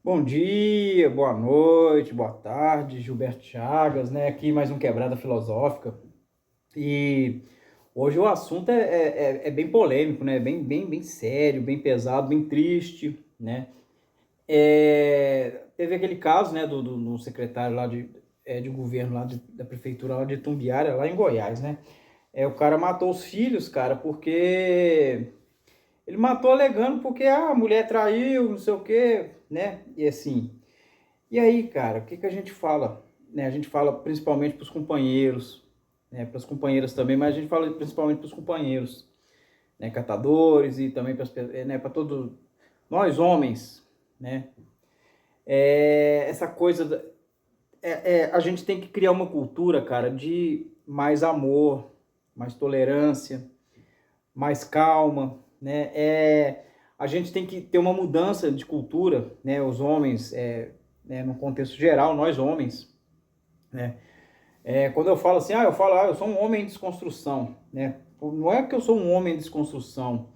Bom dia, boa noite, boa tarde, Gilberto Chagas, né? Aqui mais um Quebrada Filosófica. E hoje o assunto é bem polêmico, né? Bem sério, bem pesado, bem triste, né? Teve aquele caso, né, do secretário lá de governo lá da prefeitura lá de Tumbiara, lá em Goiás, né? O cara matou os filhos, cara, porque ele matou alegando porque a mulher traiu, não sei o quê, né? E assim, e aí, cara, o que que a gente fala? Né, a gente fala principalmente para os companheiros, né, para as companheiras também, mas a gente fala principalmente para os companheiros, né, catadores e também para todos nós homens, né? Essa coisa, a gente tem que criar uma cultura, cara, de mais amor, mais tolerância, mais calma, né? A gente tem que ter uma mudança de cultura, né? Os homens, né, no contexto geral, nós homens, né? Quando eu falo assim, eu sou um homem em desconstrução, né? Não é que eu sou um homem em desconstrução,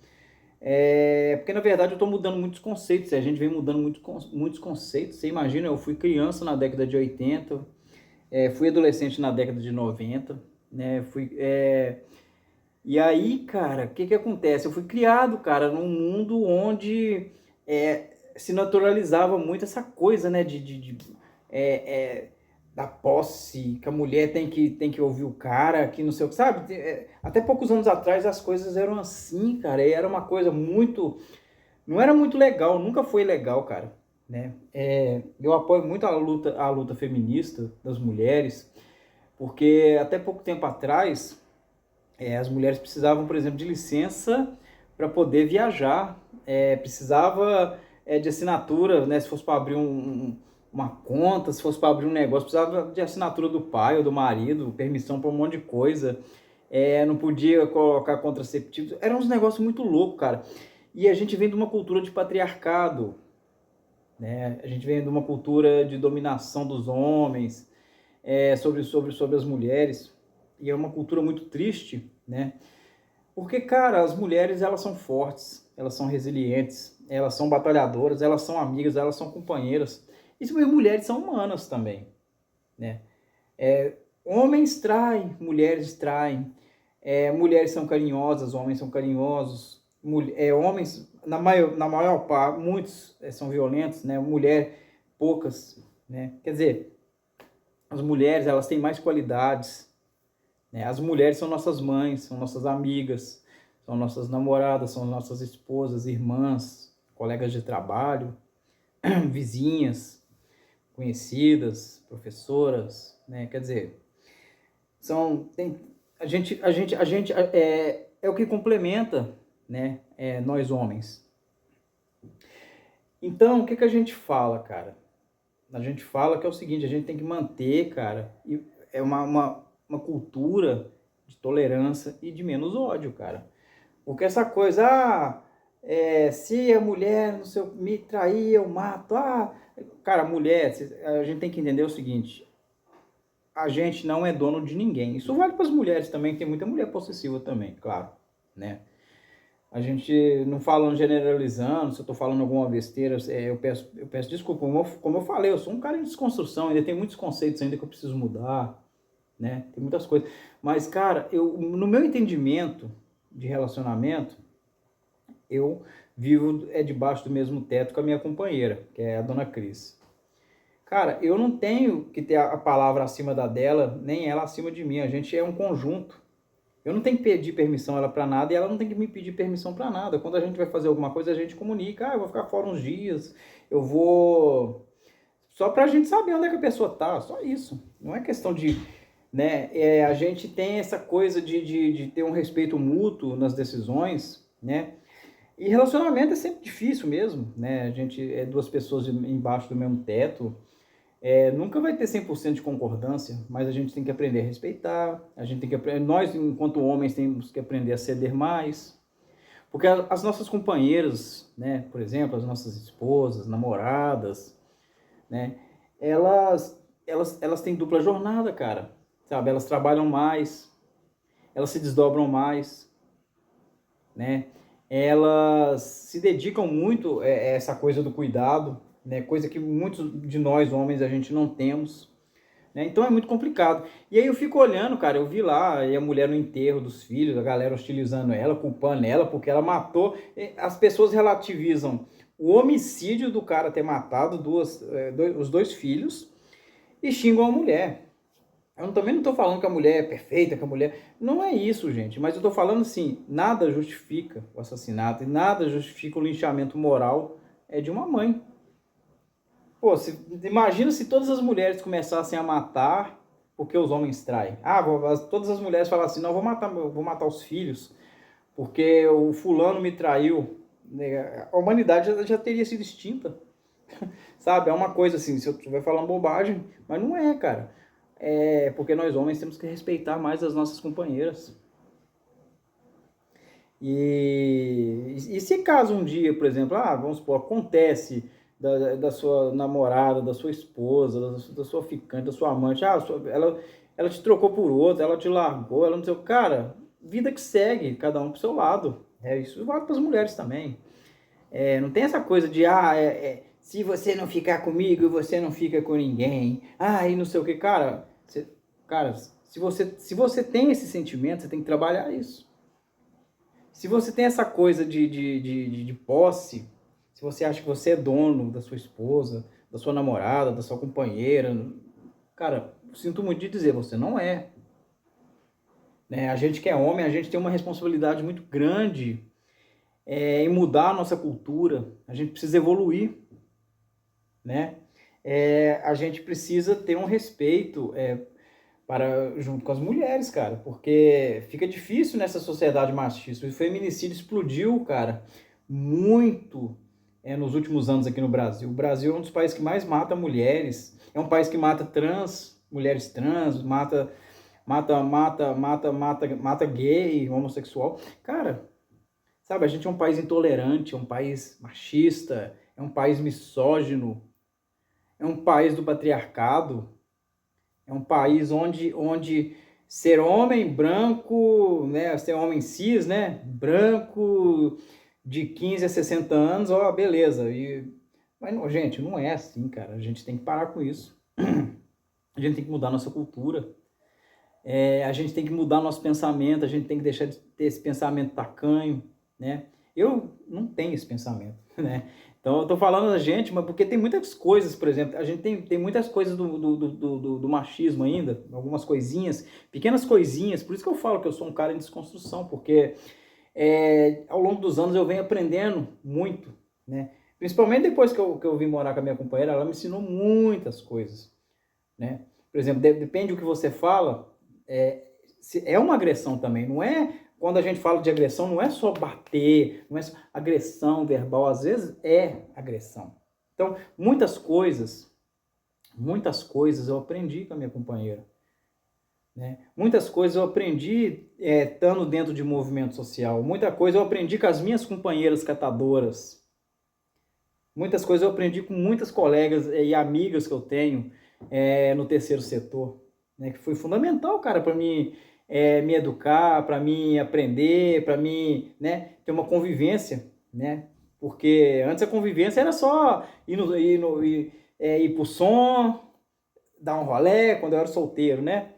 porque na verdade eu estou mudando muitos conceitos, a gente vem mudando muitos conceitos. Você imagina, eu fui criança na década de 80, fui adolescente na década de 90, né? E aí, cara, o que que acontece? Eu fui criado, cara, num mundo onde se naturalizava muito essa coisa, né, é, é, da posse, que a mulher tem que ouvir o cara, que não sei o que, sabe? Até poucos anos atrás as coisas eram assim, cara, e era uma coisa muito, não era muito legal, nunca foi legal, cara, né? Eu apoio muito a luta feminista das mulheres, porque até pouco tempo atrás as mulheres precisavam, por exemplo, de licença para poder viajar, precisava de assinatura, né? Se fosse para abrir uma conta, se fosse para abrir um negócio, precisava de assinatura do pai ou do marido, permissão para um monte de coisa, não podia colocar contraceptivos, eram uns negócios muito loucos, cara. E a gente vem de uma cultura de patriarcado, né? A gente vem de uma cultura de dominação dos homens, sobre as mulheres, e é uma cultura muito triste, né? Porque, cara, as mulheres, elas são fortes, elas são resilientes, elas são batalhadoras, elas são amigas, elas são companheiras. E as mulheres são humanas também, né? Homens traem, mulheres traem. Mulheres são carinhosas, homens são carinhosos. Homens, na maior parte, muitos são violentos, né? Mulher, poucas, né? Quer dizer, as mulheres, elas têm mais qualidades, né? As mulheres são nossas mães, são nossas amigas, são nossas namoradas, são nossas esposas, irmãs, colegas de trabalho, vizinhas, conhecidas, professoras, né? Quer dizer, a gente é o que complementa, né? Nós homens. Então, o que que a gente fala, cara? A gente fala que é o seguinte, a gente tem que manter, cara, uma cultura de tolerância e de menos ódio, cara. Porque essa coisa, se a mulher não sei, me trair, eu mato. Cara, mulher, a gente tem que entender o seguinte: a gente não é dono de ninguém. Isso vale para as mulheres também, tem muita mulher possessiva também, claro, né? A gente não falando generalizando, se eu estou falando alguma besteira, eu peço desculpa. Como eu falei, eu sou um cara em desconstrução, ainda tem muitos conceitos ainda que eu preciso mudar, né? Tem muitas coisas. Mas, cara, no meu entendimento de relacionamento, eu vivo debaixo do mesmo teto com a minha companheira, que é a dona Cris. Cara, eu não tenho que ter a palavra acima da dela, nem ela acima de mim. A gente é um conjunto. Eu não tenho que pedir permissão ela para nada e ela não tem que me pedir permissão para nada. Quando a gente vai fazer alguma coisa, a gente comunica. Eu vou ficar fora uns dias, eu vou. Só pra gente saber onde é que a pessoa tá, só isso. Não é questão de. Né? A gente tem essa coisa de ter um respeito mútuo nas decisões, né? E relacionamento é sempre difícil mesmo, né? A gente é duas pessoas embaixo do mesmo teto. Nunca vai ter 100% de concordância, mas a gente tem que aprender a respeitar, a gente tem que aprender, nós, enquanto homens, temos que aprender a ceder mais, porque as nossas companheiras, né, por exemplo, as nossas esposas, namoradas, né, elas têm dupla jornada, cara, sabe? Elas trabalham mais, elas se desdobram mais, né? Elas se dedicam muito a essa coisa do cuidado, né? Coisa que muitos de nós, homens, a gente não temos, né? Então é muito complicado. E aí eu fico olhando, cara, eu vi lá e a mulher no enterro dos filhos, a galera hostilizando ela, culpando ela porque ela matou. As pessoas relativizam o homicídio do cara ter matado os dois filhos e xingam a mulher. Eu também não estou falando que a mulher é perfeita, que a mulher... Não é isso, gente. Mas eu estou falando assim, nada justifica o assassinato e nada justifica o linchamento moral de uma mãe. Pô, imagina se todas as mulheres começassem a matar porque os homens traem. Todas as mulheres falam assim, não, vou matar os filhos porque o fulano me traiu. A humanidade já teria sido extinta. Sabe? É uma coisa assim, se eu estiver falando bobagem, mas não é, cara. É porque nós homens temos que respeitar mais as nossas companheiras. E se caso um dia, por exemplo, vamos supor, acontece da sua namorada, da sua esposa, da sua ficante, da sua amante, ela te trocou por outro, ela te largou, ela não sei o... Cara, vida que segue, cada um pro seu lado. Isso vale para as mulheres também. Não tem essa coisa de, se você não ficar comigo, você não fica com ninguém. E não sei o que. Cara, se você tem esse sentimento, você tem que trabalhar isso. Se você tem essa coisa de posse, se você acha que você é dono da sua esposa, da sua namorada, da sua companheira, cara, sinto muito de dizer, você não é. Né? A gente que é homem, a gente tem uma responsabilidade muito grande em mudar a nossa cultura. A gente precisa evoluir, né? A gente precisa ter um respeito junto com as mulheres, cara, porque fica difícil nessa sociedade machista. O feminicídio explodiu, cara, muito nos últimos anos aqui no Brasil. O Brasil é um dos países que mais mata mulheres, é um país que mata mulheres trans, mata gay, homossexual. Cara, sabe, a gente é um país intolerante, é um país machista, é um país misógino, é um país do patriarcado, é um país onde ser homem branco, né, ser homem cis, né, branco de 15 a 60 anos, beleza. Mas, não, gente, não é assim, cara. A gente tem que parar com isso. A gente tem que mudar nossa cultura. A gente tem que mudar nosso pensamento, a gente tem que deixar de ter esse pensamento tacanho, né? Eu não tenho esse pensamento, né? Então eu tô falando da gente, mas porque tem muitas coisas, por exemplo, a gente tem muitas coisas do machismo ainda, algumas coisinhas, pequenas coisinhas, por isso que eu falo que eu sou um cara em desconstrução, porque ao longo dos anos eu venho aprendendo muito, né? Principalmente depois que eu vim morar com a minha companheira, ela me ensinou muitas coisas, né? Por exemplo, depende do que você fala, é uma agressão também, não é? Quando a gente fala de agressão, não é só bater, não é só agressão verbal, às vezes é agressão. Então, muitas coisas eu aprendi com a minha companheira. Né? Muitas coisas eu aprendi estando dentro de movimento social. Muita coisa eu aprendi com as minhas companheiras catadoras. Muitas coisas eu aprendi com muitas colegas e amigas que eu tenho no terceiro setor. Né? Que foi fundamental, cara, para mim me educar, para mim aprender, para mim, né, ter uma convivência, né? Porque antes a convivência era só ir pro som, dar um rolê, quando eu era solteiro, né?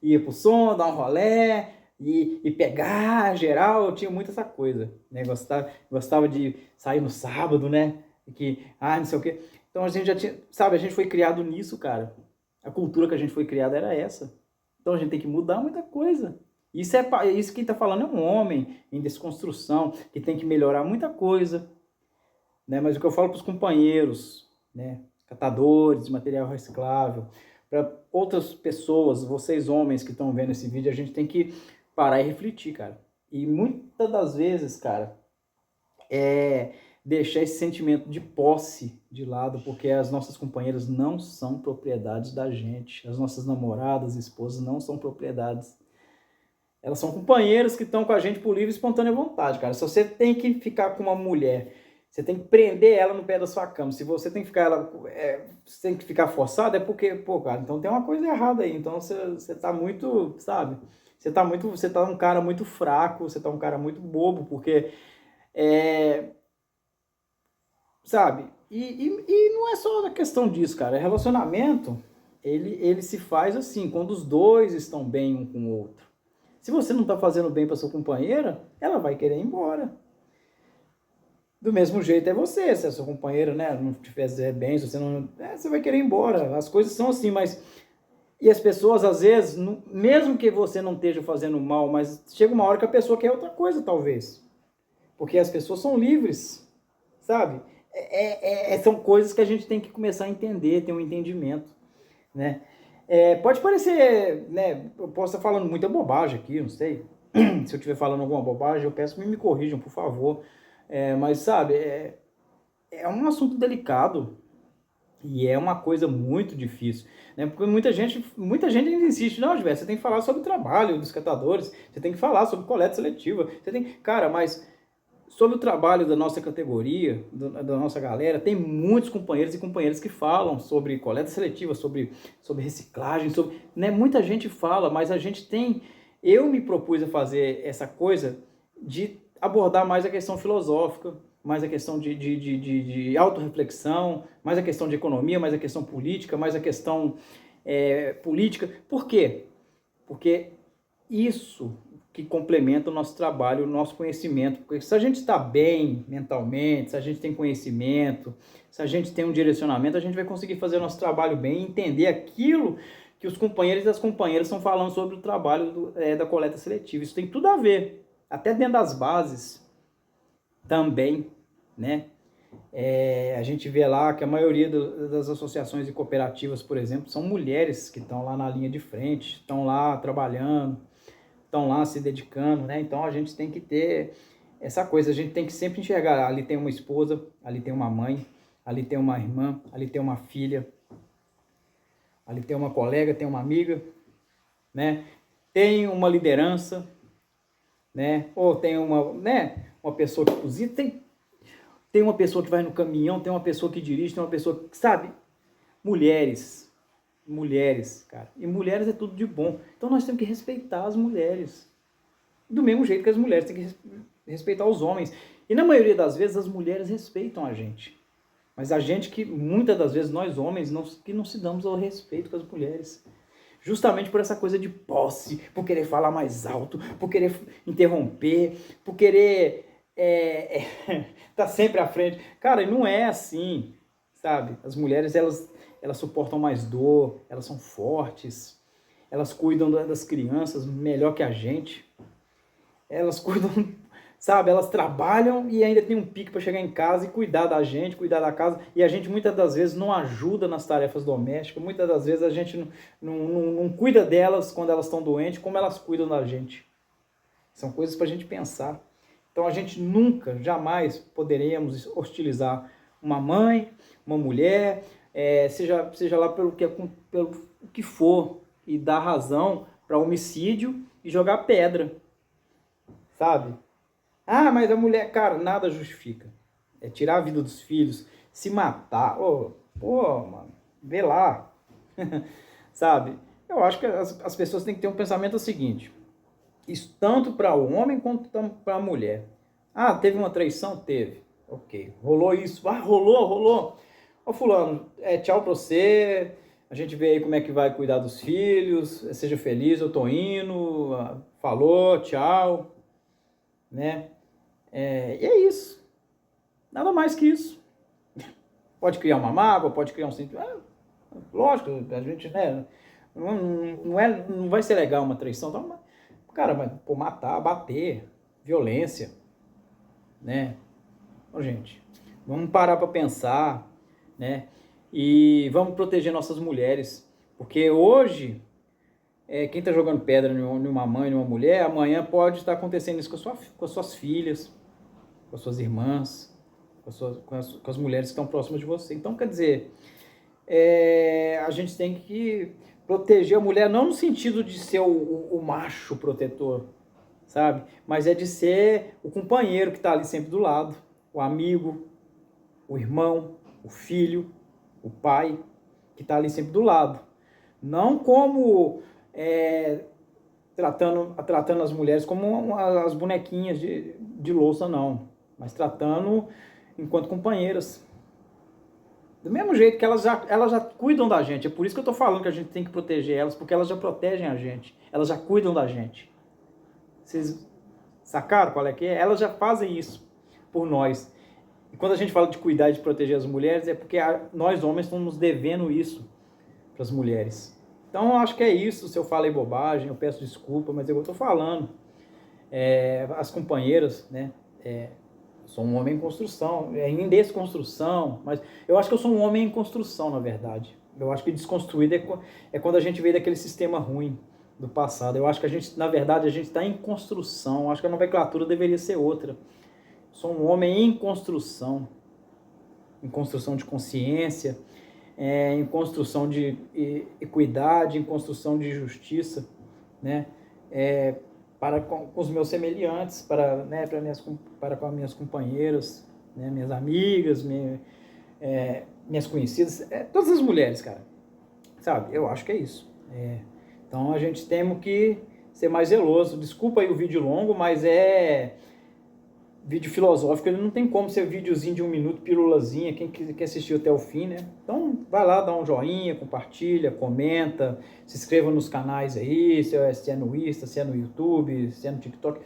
Ia pro som, dar um rolê e pegar geral, eu tinha muito essa coisa, né? Gostava de sair no sábado, né? Não sei o quê. Então a gente já tinha, sabe, a gente foi criado nisso, cara. A cultura que a gente foi criada era essa. Então a gente tem que mudar muita coisa. Isso quem está falando é um homem em desconstrução, que tem que melhorar muita coisa. Né? Mas o que eu falo para os companheiros, né? Catadores de material reciclável, para outras pessoas, vocês homens que estão vendo esse vídeo, a gente tem que parar e refletir, cara. E muitas das vezes, cara, deixar esse sentimento de posse de lado, porque as nossas companheiras não são propriedades da gente. As nossas namoradas, esposas não são propriedades. Elas são companheiros que estão com a gente por livre e espontânea vontade, cara. Se você tem que ficar com uma mulher, você tem que prender ela no pé da sua cama. Se você tem que ficar você tem que ficar forçado, é porque, cara, então tem uma coisa errada aí. Então você tá muito, sabe? Você tá um cara muito fraco, você tá um cara muito bobo, porque sabe? E não é só a questão disso, cara. Relacionamento, ele se faz assim, quando os dois estão bem um com o outro. Se você não está fazendo bem para sua companheira, ela vai querer ir embora. Do mesmo jeito é você, se a sua companheira, né, não te fizer bem, se você não... você vai querer ir embora. As coisas são assim, mas... E as pessoas, às vezes, mesmo que você não esteja fazendo mal, mas chega uma hora que a pessoa quer outra coisa, talvez. Porque as pessoas são livres, sabe? São coisas que a gente tem que começar a entender, ter um entendimento, né? Pode parecer, né? Eu posso estar falando muita bobagem aqui, não sei. Se eu estiver falando alguma bobagem, eu peço que me corrijam, por favor. Mas, sabe, é um assunto delicado e é uma coisa muito difícil, né? Porque muita gente ainda insiste, não, Gilberto, você tem que falar sobre o trabalho dos catadores, você tem que falar sobre coleta seletiva, você tem... Cara, mas sobre o trabalho da nossa categoria, da nossa galera, tem muitos companheiros e companheiras que falam sobre coleta seletiva, sobre reciclagem, né? Muita gente fala, mas a gente tem... Eu me propus a fazer essa coisa de abordar mais a questão filosófica, mais a questão de autorreflexão, mais a questão de economia, mais a questão política, mais a questão política. Por quê? Porque isso que complementa o nosso trabalho, o nosso conhecimento. Porque se a gente está bem mentalmente, se a gente tem conhecimento, se a gente tem um direcionamento, a gente vai conseguir fazer o nosso trabalho bem e entender aquilo que os companheiros e as companheiras estão falando sobre o trabalho da coleta seletiva. Isso tem tudo a ver, até dentro das bases também, né? A gente vê lá que a maioria das associações e cooperativas, por exemplo, são mulheres que estão lá na linha de frente, estão lá trabalhando, estão lá se dedicando, né? Então a gente tem que ter essa coisa, a gente tem que sempre enxergar, ali tem uma esposa, ali tem uma mãe, ali tem uma irmã, ali tem uma filha, ali tem uma colega, tem uma amiga, né? Tem uma liderança, né? Ou tem uma pessoa que cozinha, tem uma pessoa que vai no caminhão, tem uma pessoa que dirige, tem uma pessoa que, sabe? Mulheres, cara. E mulheres é tudo de bom. Então nós temos que respeitar as mulheres. Do mesmo jeito que as mulheres têm que respeitar os homens. E na maioria das vezes as mulheres respeitam a gente. Mas a gente que, muitas das vezes, nós homens, que não se damos ao respeito com as mulheres. Justamente por essa coisa de posse, por querer falar mais alto, por querer interromper, por querer tá sempre à frente. Cara, não é assim, sabe? As mulheres, elas suportam mais dor, elas são fortes, elas cuidam das crianças melhor que a gente, elas cuidam, sabe? Elas trabalham e ainda tem um pique para chegar em casa e cuidar da gente, cuidar da casa, e a gente muitas das vezes não ajuda nas tarefas domésticas, muitas das vezes a gente não cuida delas quando elas estão doentes, como elas cuidam da gente. São coisas para a gente pensar. Então a gente nunca, jamais poderemos hostilizar uma mãe, uma mulher, seja lá pelo que for, e dar razão para homicídio e jogar pedra, sabe? Ah, mas a mulher, cara, nada justifica. É tirar a vida dos filhos, se matar, mano, vê lá, sabe? Eu acho que as pessoas têm que ter um pensamento seguinte, isso tanto para o homem quanto para a mulher. Ah, teve uma traição? Teve. Ok. Rolou isso? Ah, rolou. Ô fulano, tchau pra você. A gente vê aí como é que vai cuidar dos filhos. Seja feliz, eu tô indo. Falou, tchau. Né? E é isso. Nada mais que isso. Pode criar uma mágoa, pode criar um sentimento. Lógico, a gente, né? Não vai ser legal uma traição. Então, cara, mas matar, bater, violência, né? Gente, vamos parar para pensar, né? E vamos proteger nossas mulheres, porque hoje quem está jogando pedra numa mãe, numa mulher, amanhã pode estar acontecendo isso com as suas filhas, com as suas irmãs, com as mulheres que estão próximas de você. Então, quer dizer, a gente tem que proteger a mulher, não no sentido de ser o macho protetor, sabe? Mas é de ser o companheiro que está ali sempre do lado, o amigo, o irmão, o filho, o pai, que está ali sempre do lado. Não como tratando as mulheres como as bonequinhas de louça, não. Mas tratando enquanto companheiras. Do mesmo jeito que elas já cuidam da gente. É por isso que eu tô falando que a gente tem que proteger elas, porque elas já protegem a gente. Elas já cuidam da gente. Vocês sacaram qual é que é? Elas já fazem isso por nós. E quando a gente fala de cuidar e de proteger as mulheres, é porque nós homens estamos devendo isso para as mulheres. Então, eu acho que é isso. Se eu falei bobagem, eu peço desculpa, mas eu estou falando. As companheiras, né? Sou um homem em construção, em desconstrução, mas eu acho que eu sou um homem em construção, na verdade. Eu acho que desconstruído é quando a gente veio daquele sistema ruim do passado. Eu acho que a gente, na verdade, a gente está em construção. Eu acho que a nomenclatura deveria ser outra. Sou um homem em construção de consciência, em construção de equidade, em construção de justiça, né? Para com os meus semelhantes, para com as minhas companheiras, né? Minhas amigas, minhas conhecidas, todas as mulheres, cara, sabe? Eu acho que é isso. Então a gente tem que ser mais zeloso. Desculpa aí o vídeo longo, mas vídeo filosófico, ele não tem como ser videozinho de 1 minuto, pílulazinha, quem quer assistir até o fim, né? Então, vai lá, dá um joinha, compartilha, comenta, se inscreva nos canais aí, se é no Insta, se é no YouTube, se é no TikTok.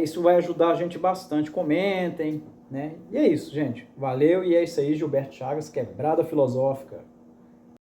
Isso vai ajudar a gente bastante, comentem, né? E é isso, gente. Valeu, e é isso aí, Gilberto Chagas, Quebrada Filosófica.